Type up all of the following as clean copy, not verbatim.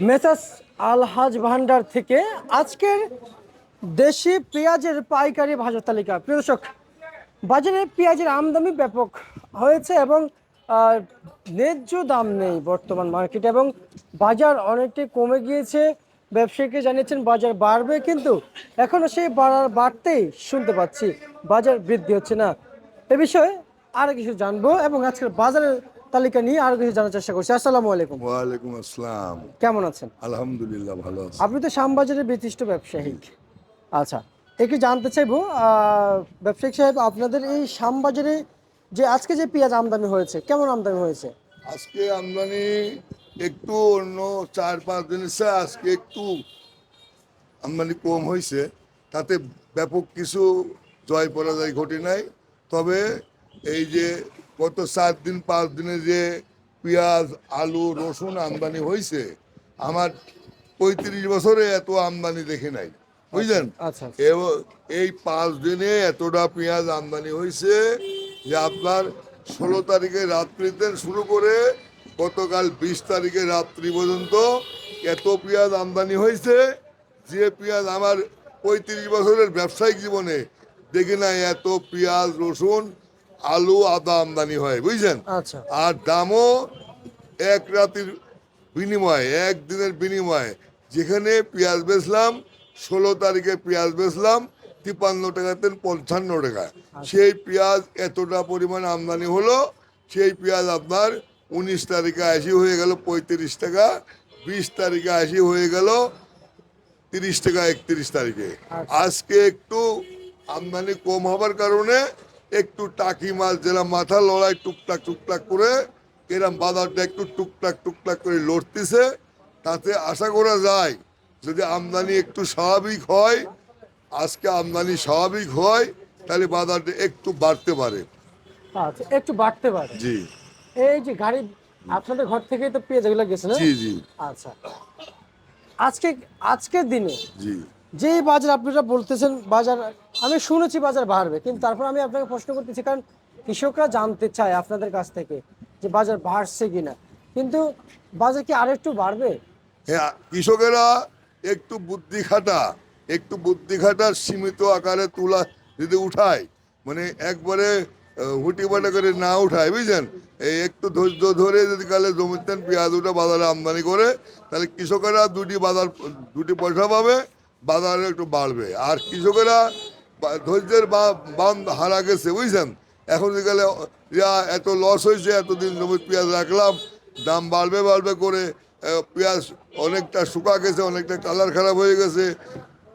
Messrs আলহাজ ভান্ডার থেকে আজকের দেশি পেঁয়াজের পাইকারি বাজার তালিকা। প্রিয় দর্শক, বাজারে পেঁয়াজের আমদানি ব্যাপক হয়েছে এবং আহ, ন্যায্য দাম নেই বর্তমান মার্কেটে এবং বাজার অনেকটাই কমে গিয়েছে। ব্যবসায়ীকে জানিয়েছেন বাজার বাড়বে, কিন্তু এখনো সেই বাড়তেই শুনতে পাচ্ছি, বাজার বৃদ্ধি হচ্ছে না। এ বিষয়ে আরো কিছু জানবো এবং আজকের বাজারের তালিকা নিয়ে আরো কিছু জানার চেষ্টা করছি। আসসালামু আলাইকুম। ওয়ালাইকুম আসসালাম। কেমন আছেন? আলহামদুলিল্লাহ ভালো আছি। আপনি তো শ্যামবাজারের বিশিষ্ট ব্যবসায়ী। আচ্ছা, একটু জানতে চাইবো ব্যবসায়িক সাহেব, আপনাদের এই শ্যামবাজারে যে আজকে যে পেঁয়াজ আমদানি হয়েছে, কেমন আমদানি হয়েছে? আজকে আমদানি একটু অন্য 4-5 দিনের চেয়ে আজকে একটু আমদানি কম হয়েছে। তাতে ব্যাপক কিছু জয় পরাজয় ঘটে নাই। তবে এই যে গত 4-5 দিনে যে পেঁয়াজ, আলু, রসুন আমদানি হয়েছে, আমার 35 বছরে এত আমদানি দেখে নাই, বুঝলেন। আচ্ছা, এবং এই 5 দিনে এতটা পেঁয়াজ আমদানি হয়েছে যে আপনার 16 তারিখে রাত্রিতে শুরু করে গতকাল 20 তারিখে রাত্রি পর্যন্ত এত পেঁয়াজ আমদানি হয়েছে যে পেঁয়াজ আমার 35 বছরের ব্যবসায়িক জীবনে দেখি নাই এত পেঁয়াজ, রসুন, আলু, আদা আমদানি হয়, বুঝছেন। আচ্ছা, আর দামও এক রাতির বিনিময়ে, একদিনের বিনিময়ে, যেখানে পেঁয়াজ বেচলাম 16 তারিখে পেঁয়াজ বেচলাম 53 টাকাতে 55 টাকা, সেই পেঁয়াজ এতটা পরিমাণ আমদানি হলো, সেই পেঁয়াজ আপনার 19 তারিখে 80 হয়ে গেল 35 টাকা, 20 তারিখে 80 হয়ে গেল 30 টাকা 31 তারিখে। আজকে একটু আমদানি কম হবার কারণে একটু টাকি মাছ যেরকম মাথা লড়াই টুকটাক টুকটাক করে এরম বাজারটা একটু টুকটাক টুকটাক করে লড়তেছে। তাতে আশা করা যায় যদি আমদানি একটু স্বাভাবিক হয়, আজকে আমদানি স্বাভাবিক হয়, তাহলে বাজারটা একটু বাড়তে পারে। আচ্ছা, একটু বাড়তে পারে। জি এই যে গাড়ি আপনাদের ঘর থেকেই তো পেঁয়াজ এগুলো গেছে না? জি জি আচ্ছা, আজকে আজকের দিনে জি যে বাজার আপনারা বলতেছেন বাজার, আমি শুনেছি বাজার বাড়বে, কিন্তু তারপর আমি আপনাকে প্রশ্ন করতেছি, কারণ কৃষকরা জানতে চায় আপনাদের কাছ থেকে যে বাজার বাড়ছে কিনা, কিন্তু বাজার কি আরেকটু বাড়বে? হ্যাঁ, কৃষকেরা একটু বুদ্ধি খাটা সীমিত আকারে তুলা যদি উঠায়, মানে একবারে হুটিপাটা করে না উঠায়, বুঝছেন। এই একটু ধৈর্য ধরে যদি কালে জমিতে পেঁয়াজ উঠে বাজারে আমদানি করে, তাহলে কৃষকেরা দুটি পয়সা পাবে, বাজারে একটু বাড়বে। আর কৃষকেরা ধৈর্যের বাঁধ হারা গেছে, বুঝছেন। এখন গেলে এত লস হয়েছে, এতদিন জমির পেঁয়াজ রাখলাম, দাম বাড়বে বাড়বে করে পেঁয়াজ অনেকটা শুকা গেছে, অনেকটা কালার খারাপ হয়ে গেছে।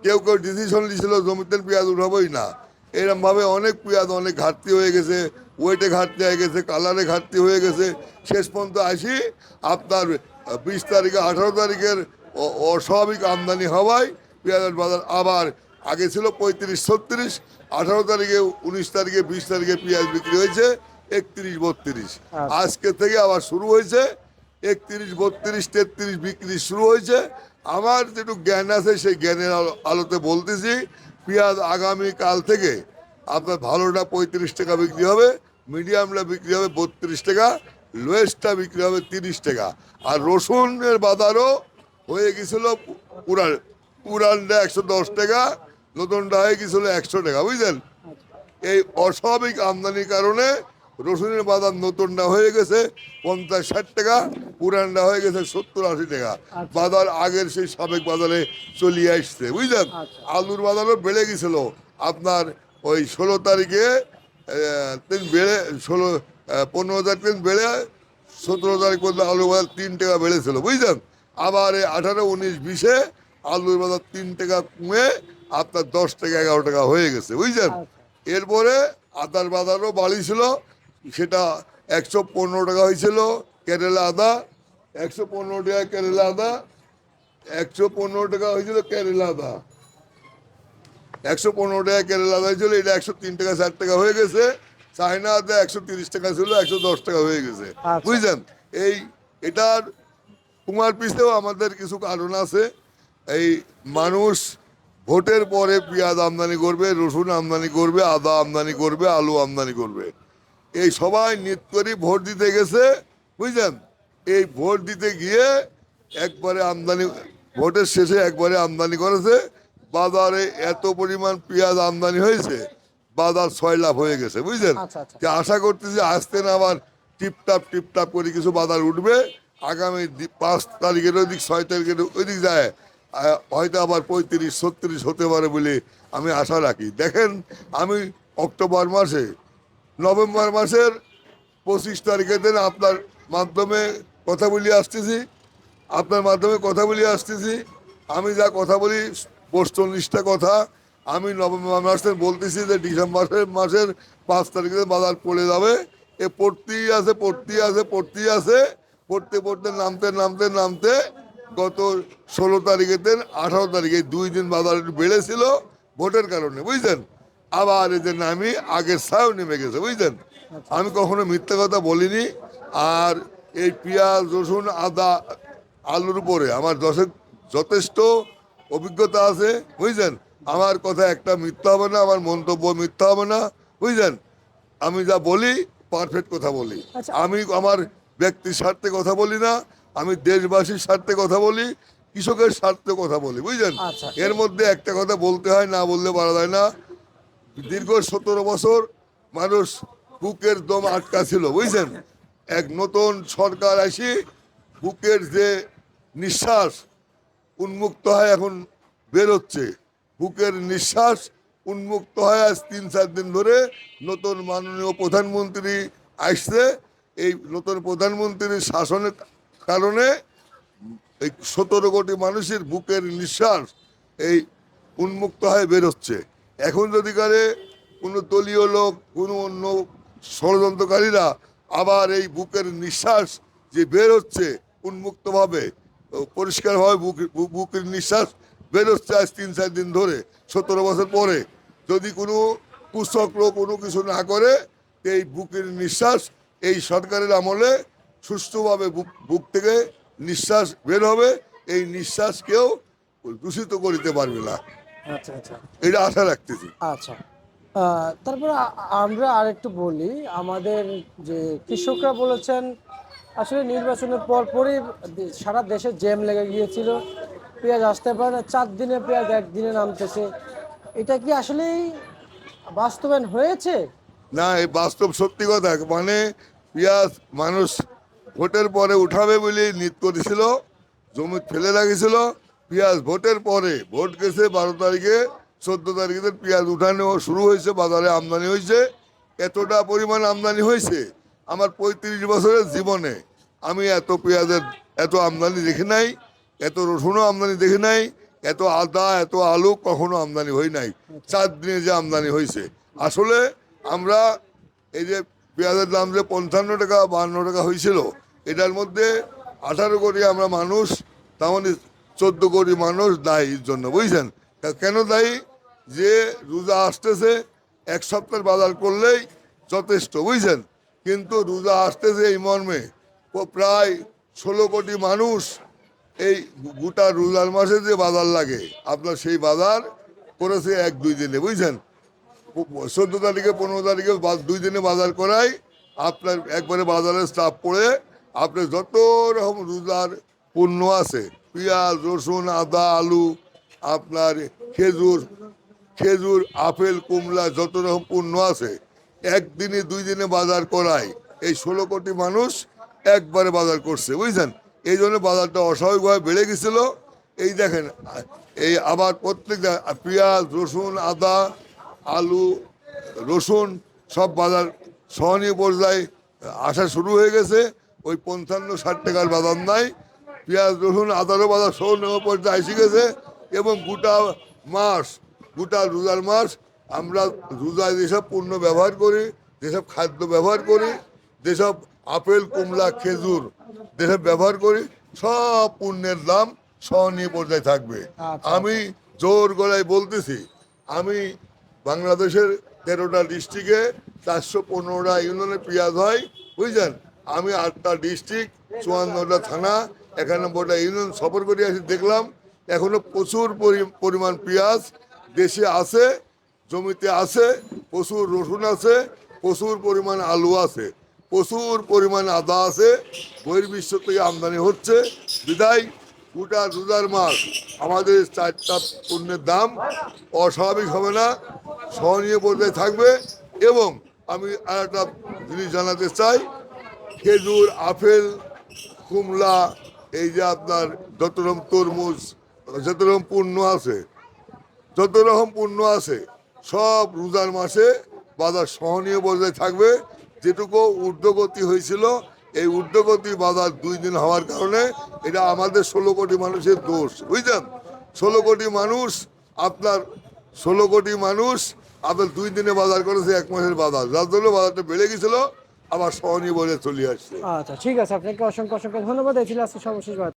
কেউ কেউ ডিসিশন নিয়েছিল জমিতে পেঁয়াজ উঠাবোই না, এরমভাবে অনেক পেঁয়াজ অনেক ঘাটতি হয়ে গেছে, ওয়েটে ঘাটতি হয়ে গেছে, কালারে ঘাটতি হয়ে গেছে। শেষ পর্যন্ত আসি আপনার 20 তারিখে 18 তারিখের অস্বাভাবিক আমদানি হওয়ায় পেঁয়াজের বাজার আবার আগে ছিল 35-36, 18 তারিখে 19 তারিখে 20 তারিখে পেঁয়াজ বিক্রি হয়েছে 31-32। আজকে থেকে আবার শুরু হয়েছে 31-32-33 বিক্রি শুরু হয়েছে। আমার যেটুকু জ্ঞান আছে সেই জ্ঞানের আলোতে বলতেছি, পেঁয়াজ আগামী কাল থেকে আপনার ভালোটা 35 টাকা বিক্রি হবে, মিডিয়ামটা বিক্রি হবে 32 টাকা, লোয়েস্টটা বিক্রি হবে 30 টাকা। আর রসুনের বাজারও হয়ে গেছিল পুরানটা 110 টাকা, নতুনটা হয়ে গেছিল 100 টাকা, বুঝলেন। এই অস্বাভাবিক আমদানির কারণে রসুনের বাজার নতুনটা হয়ে গেছে 50-60 টাকা, পুরানটা হয়ে গেছে 70-80 টাকা। বাজার আগের সেই সাবেক বাজারে চলিয়ে আসছে, বুঝলেন। আলুর বাজারও বেড়ে গেছিল আপনার ওই 16 তারিখে 15 তারিখ বেড়ে 17 তারিখ পর্যন্ত আলুর বাজার 3 টাকা বেড়েছিল, বুঝলেন। আবার এই 18-19-20-এ আলুর বাজার 3 টাকা কমে আপনার 10 টাকা 11 টাকা হয়ে গেছে, বুঝলেন। এরপরে আদার বাজারও বাড়িয়েছিল, সেটা 115 টাকা হয়েছিল কেরালা আদা, 115 টাকা কেরালা আদা, 115 টাকা হয়েছিল কেরালা আদা, 115 টাকা কেরালা আদা হয়েছিল, এটা 103 টাকা 60 টাকা হয়ে গেছে। চায়না আদা 130 টাকা ছিল, 110 টাকা হয়ে গেছে, বুঝলেন। এটার কুমার পিছেও আমাদের কিছু কারণ আছে। এই মানুষ ভোটের পরে পেঁয়াজ আমদানি করবে, রসুন আমদানি করবে, আদা আমদানি করবে, আলু আমদানি করবে, এই সবাই নিত করে ভোট দিতে গেছে, বুঝলেন। এই ভোট দিতে গিয়ে একবারে আমদানি, ভোটের শেষে একবারে আমদানি করেছে। বাজারে এত পরিমাণ পেঁয়াজ আমদানি হয়েছে, বাজার 6 লাখ হয়ে গেছে, বুঝলেন। আচ্ছা আচ্ছা যে আশা করতেছি আসতে না আবার টিপটাপ টিপটাপ করে কিছু বাজার উঠবে। আগামী 5 তারিখের ওইদিক, 6 তারিখের ওইদিক যায় হয়তো আবার 35-36 হতে পারে বলে আমি আশা রাখি। দেখেন, আমি অক্টোবর মাসে, নভেম্বর মাসের 25 তারিখের দিন আপনার মাধ্যমে কথা বলে আসতেছি, আপনার মাধ্যমে কথা বলে আসতেছি। আমি যা কথা বলি 45টা কথা আমি নভেম্বর মাসে বলতেছি যে ডিসেম্বর মাসের 5 তারিখে বাজার পড়ে যাবে। এ পড়তেই আছে, পড়তেই আছে, পড়তেই আছে, পড়তে পড়তে নামতে নামতে নামতে গত 16 তারিখের দিন 18 তারিখে 2 দিন বাজার একটু বেড়েছিল ভোটের কারণে, বুঝলেন। আবার এদের নামি আগের ছায়াও নেমে গেছে, বুঝলেন। আমি কখনো মিথ্যা কথা বলিনি। আর এই পেঁয়াজ, রসুন, আদা, আলুর উপরে আমার যথেষ্ট অভিজ্ঞতা আছে, বুঝলেন। আমার কথা একটা মিথ্যা হবে না, আমার মন্তব্য মিথ্যা হবে না, বুঝলেন। আমি যা বলি পারফেক্ট কথা বলি। আচ্ছা। আমি আমার ব্যক্তির স্বার্থে কথা বলি না, আমি দেশবাসীর স্বার্থে কথা বলি, কৃষকের স্বার্থে কথা বলি, বুঝলেন। আচ্ছা। এর মধ্যে একটা কথা বলতে হয়, না বললে পারা যায় না। দীর্ঘ 17 বছর মানুষ বুকের দম আটকা ছিল, বুঝছেন। এক নতুন সরকার আসি বুকের যে নিঃশ্বাস উন্মুক্ত হয়, এখন বেরোচ্ছে। বুকের নিঃশ্বাস উন্মুক্ত হয় আজ 3-4 দিন ধরে। নতুন মাননীয় প্রধানমন্ত্রী আসছে। এই নতুন প্রধানমন্ত্রীর শাসনের কারণে এই 17 কোটি মানুষের বুকের নিঃশ্বাস এই উন্মুক্ত হয়ে বেরোচ্ছে। এখন যদি কারে কোনো দলীয় লোক, কোনো অন্য ষড়যন্ত্রকারীরা আবার এই বুকের নিঃশ্বাস যে বের হচ্ছে উন্মুক্তভাবে, পরিষ্কারভাবে বুকের নিঃশ্বাস বেরোচ্ছে আজ 3-4 দিন ধরে, 17 বছর পরে, যদি কোনো কুচক্র কোনো কিছু না করে, এই বুকের নিঃশ্বাস এই সরকারের আমলে সুষ্ঠুভাবে বুক থেকে নিঃশ্বাস বের হবে। এই নিঃশ্বাস কেউ দূষিত করিতে পারবে না, আচ্ছা আচ্ছা এটা আশা রাখতেছি। আচ্ছা। তারপরে আমরা আরেকটু বলি, আমাদের যে কৃষকরা বলেছেন আসলে নির্বাচনের পর পরই সারা দেশে জ্যাম লেগে গিয়েছিল, পেঁয়াজ আসতে পারে না, 4 দিনে পেঁয়াজ একদিনে নামতেছে। এটা কি আসলেই বাস্তবায়ন হয়েছে? না, এই বাস্তব সত্যি কথা। মানে পেঁয়াজ মানুষ ভোটের পরে উঠাবে বলে নিত করেছিল, জমি ফেলে রাখেছিল। পেঁয়াজ ভোটের পরে, ভোট গেছে 12 তারিখে, 14 তারিখে পেঁয়াজ উঠানো শুরু হয়েছে, বাজারে আমদানি হয়েছে। এতটা পরিমাণ আমদানি হয়েছে আমার 35 বছরের জীবনে আমি এত পেঁয়াজের এত আমদানি দেখি নাই, এত রসুনও আমদানি দেখি নাই, এত আদা, এত আলু কখনো আমদানি হয় নাই। 4 দিনে যে আমদানি হয়েছে, আসলে আমরা এই যে পেঁয়াজের দাম যে 55 টাকা 52 টাকা হয়েছিল, এটার মধ্যে 18 কোটি আমরা মানুষ, তার মানে 14 কোটি মানুষ দায়ী এর জন্য, বুঝছেন। কেন দায়ী? যে রোজা আসতেছে, 1 সপ্তাহ বাজার করলেই যথেষ্ট, বুঝছেন। কিন্তু রোজা আসতেছে এই মর্মে প্রায় 16 কোটি মানুষ এই গোটা রোজার মাসে যে বাজার লাগে আপনার, সেই বাজার করেছে 1-2 দিনে, বুঝছেন। 14 তারিখে 15 তারিখে 2 দিনে বাজার করাই আপনার একবারে বাজারের স্টাফ পড়ে আপনার যত রকম রোজার পণ্য আছে, পেঁয়াজ, রসুন, আদা, আলু, আপনার খেজুর, খেজুর, আপেল, কমলা, যত রকম পণ্য আছে, 1 দিনে 2 দিনে বাজার করায় এই 16 কোটি মানুষ একবারে বাজার করছে, বুঝছেন। এই জন্য বাজারটা অস্বাভাবিকভাবে বেড়ে গেছিল। এই দেখেন, এই আবার প্রত্যেকটা পেঁয়াজ, রসুন, আদা, আলু, রসুন সব বাজার সহনীয় পর্যায়ে আসা শুরু হয়ে গেছে। ওই 55-60 টাকার বাজার নাই। পেঁয়াজ, রসুন, আদারও বাজার সহনীয় পর্যায়ে এসে গেছে। এবং গোটা মাস, গোটা রোজার মাস আমরা রোজায় যেসব পণ্য ব্যবহার করি, যেসব খাদ্য ব্যবহার করি, যেসব আপেল, কমলা, খেজুর যেসব ব্যবহার করি, সব পণ্যের দাম সহনীয় পর্যায়ে থাকবে। আচ্ছা। আমি জোর গলায় বলতেছি, আমি বাংলাদেশের 13টা ডিস্ট্রিক্টে 415টা ইউনিয়নে পেঁয়াজ হয়, বুঝলেন। আমি 8টা ডিস্ট্রিক্ট, 54টা থানা, 91টা ইউনিয়ন সফর করে আসি, দেখলাম এখনো প্রচুর পরিমাণ পেঁয়াজ দেশে আছে, জমিতে আছে, প্রচুর রসুন আছে, প্রচুর পরিমাণ আলু আছে, প্রচুর পরিমাণ আদা আছে, বহির্বিশ্ব থেকে আমদানি হচ্ছে। বিদায় গোটা রোজার মাস আমাদের 4টা পণ্যের দাম অস্বাভাবিক হবে না, সহনীয় পর্যায়ে থাকবে। এবং আমি আর একটা জিনিস জানাতে চাই, খেজুর, আপেল, কুমড়া, এই যে আপনার যত রকম তরমুজ, যত রকম পণ্য আছে, যত রকম পণ্য আছে, সব রোজার মাসে বাজার সহনীয় পর্যায়ে থাকবে। যেটুকু ঊর্ধ্বগতি হয়েছিল, এই ঊর্ধ্বগতি বাজার 2 দিন হওয়ার কারণে এটা আমাদের 16 কোটি মানুষের দোষ, বুঝলেন? 16 কোটি মানুষ আপনার 16 কোটি মানুষ আপনার 2 দিনে বাজার করেছে 1 মাসের বাজার, যার জন্য বাজারটা বেড়ে গেছিল, আবার সহনীয় পর্যায়ে চলে আসছে। আচ্ছা, ঠিক আছে, আপনাকে অসংখ্য অসংখ্য ধন্যবাদ। এই ছিল আজকে সর্বশেষ বার্তা।